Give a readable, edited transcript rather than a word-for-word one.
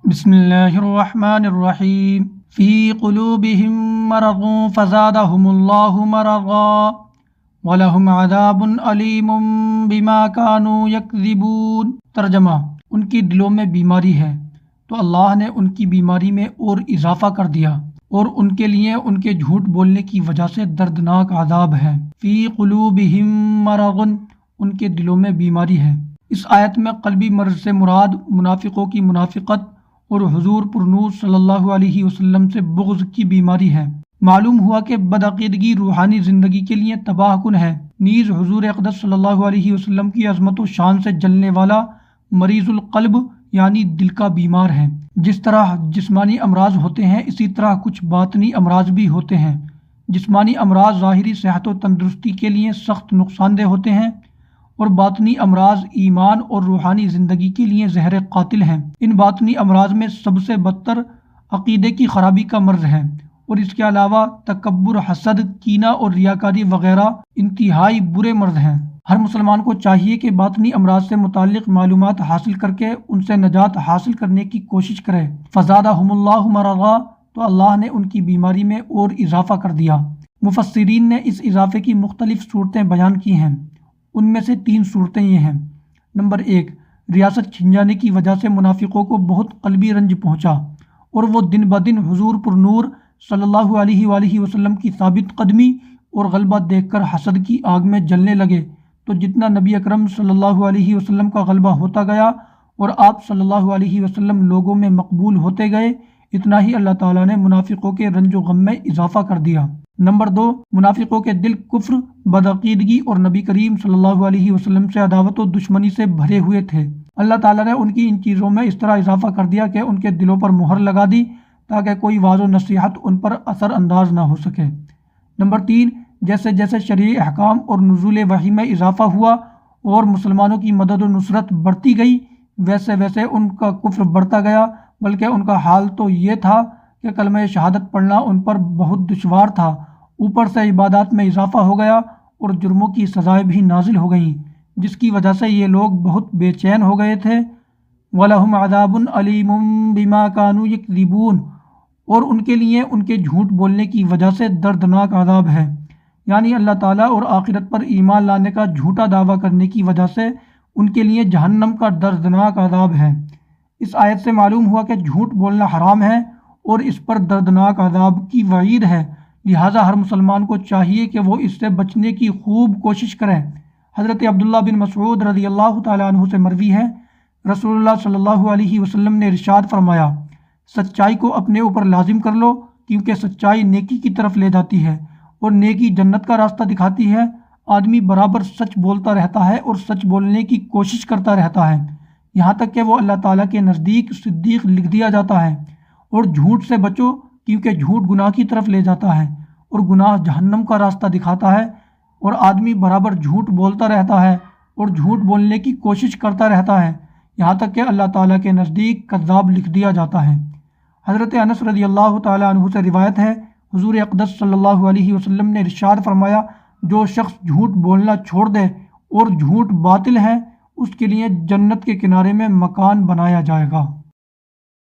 بسم اللہ الرحمن الرحیم فی قلوبہم مرض فزادہم اللہ مرضا وَلَهُمْ عَذَابٌ أَلِيمٌ بِمَا كَانُوا يَكْذِبُونَ۔ ترجمہ: ان کی دلوں میں بیماری ہے تو اللہ نے ان کی بیماری میں اور اضافہ کر دیا، اور ان کے لیے ان کے جھوٹ بولنے کی وجہ سے دردناک عذاب ہے۔ فی قلوبہم مرض، ان کے دلوں میں بیماری ہے۔ اس آیت میں قلبی مرض سے مراد منافقوں کی منافقت اور حضور پرنور صلی اللہ علیہ وسلم سے بغض کی بیماری ہے۔ معلوم ہوا کہ بدعقیدگی روحانی زندگی کے لیے تباہ کن ہے، نیز حضور اقدس صلی اللہ علیہ وسلم کی عظمت و شان سے جلنے والا مریض القلب یعنی دل کا بیمار ہے۔ جس طرح جسمانی امراض ہوتے ہیں، اسی طرح کچھ باطنی امراض بھی ہوتے ہیں۔ جسمانی امراض ظاہری صحت و تندرستی کے لیے سخت نقصان دہ ہوتے ہیں، اور باطنی امراض ایمان اور روحانی زندگی کے لیے زہر قاتل ہیں۔ ان باطنی امراض میں سب سے بدتر عقیدے کی خرابی کا مرض ہے، اور اس کے علاوہ تکبر، حسد، کینہ اور ریاکاری وغیرہ انتہائی برے مرض ہیں۔ ہر مسلمان کو چاہیے کہ باطنی امراض سے متعلق معلومات حاصل کر کے ان سے نجات حاصل کرنے کی کوشش کرے۔ فزادہم اللہ مرضا، تو اللہ نے ان کی بیماری میں اور اضافہ کر دیا۔ مفسرین نے اس اضافے کی مختلف صورتیں بیان کی ہیں۔ ان میں سے 3 صورتیں یہ ہیں۔ نمبر 1، ریاست چھن جانے کی وجہ سے منافقوں کو بہت قلبی رنج پہنچا، اور وہ دن بدن حضور پر نور صلی اللہ علیہ وآلہ وسلم کی ثابت قدمی اور غلبہ دیکھ کر حسد کی آگ میں جلنے لگے۔ تو جتنا نبی اکرم صلی اللہ علیہ وسلم کا غلبہ ہوتا گیا اور آپ صلی اللہ علیہ وسلم لوگوں میں مقبول ہوتے گئے، اتنا ہی اللہ تعالیٰ نے منافقوں کے رنج و غم میں اضافہ کر دیا۔ نمبر 2، منافقوں کے دل کفر، بدعقیدگی اور نبی کریم صلی اللہ علیہ وسلم سے عداوت و دشمنی سے بھرے ہوئے تھے۔ اللہ تعالیٰ نے ان کی ان چیزوں میں اس طرح اضافہ کر دیا کہ ان کے دلوں پر مہر لگا دی تاکہ کوئی واعظ و نصیحت ان پر اثر انداز نہ ہو سکے۔ نمبر 3، جیسے جیسے شرعی احکام اور نزول وحی میں اضافہ ہوا اور مسلمانوں کی مدد و نصرت بڑھتی گئی، ویسے ویسے ان کا کفر بڑھتا گیا، بلکہ ان کا حال تو یہ تھا کہ کلمہ شہادت پڑھنا ان پر بہت دشوار تھا، اوپر سے عبادات میں اضافہ ہو گیا اور جرموں کی سزائیں بھی نازل ہو گئیں، جس کی وجہ سے یہ لوگ بہت بے چین ہو گئے تھے۔ وَلَهُمْ عَذَابٌ أَلِيمٌ بِمَا كَانُوا يَكْذِبُونَ، اور ان کے لیے ان کے جھوٹ بولنے کی وجہ سے دردناک عذاب ہے، یعنی اللہ تعالیٰ اور آخرت پر ایمان لانے کا جھوٹا دعویٰ کرنے کی وجہ سے ان کے لیے جہنم کا دردناک عذاب ہے۔ اس آیت سے معلوم ہوا کہ جھوٹ بولنا حرام ہے اور اس پر دردناک عذاب کی وعید ہے، لہٰذا ہر مسلمان کو چاہیے کہ وہ اس سے بچنے کی خوب کوشش کرے۔ حضرت عبداللہ بن مسعود رضی اللہ تعالیٰ عنہ سے مروی ہے، رسول اللہ صلی اللہ علیہ وسلم نے ارشاد فرمایا، سچائی کو اپنے اوپر لازم کر لو، کیونکہ سچائی نیکی کی طرف لے جاتی ہے، اور نیکی جنت کا راستہ دکھاتی ہے۔ آدمی برابر سچ بولتا رہتا ہے اور سچ بولنے کی کوشش کرتا رہتا ہے، یہاں تک کہ وہ اللہ تعالیٰ کے نزدیک صدیق لکھ دیا جاتا ہے۔ اور جھوٹ سے بچو، کیونکہ جھوٹ گناہ کی طرف لے جاتا ہے، اور گناہ جہنم کا راستہ دکھاتا ہے، اور آدمی برابر جھوٹ بولتا رہتا ہے اور جھوٹ بولنے کی کوشش کرتا رہتا ہے، یہاں تک کہ اللہ تعالیٰ کے نزدیک کذاب لکھ دیا جاتا ہے۔ حضرت انس رضی اللہ تعالیٰ عنہ سے روایت ہے، حضور اقدس صلی اللہ علیہ وسلم نے ارشاد فرمایا، جو شخص جھوٹ بولنا چھوڑ دے اور جھوٹ باطل ہے، اس کے لیے جنت کے کنارے میں مکان بنایا جائے گا۔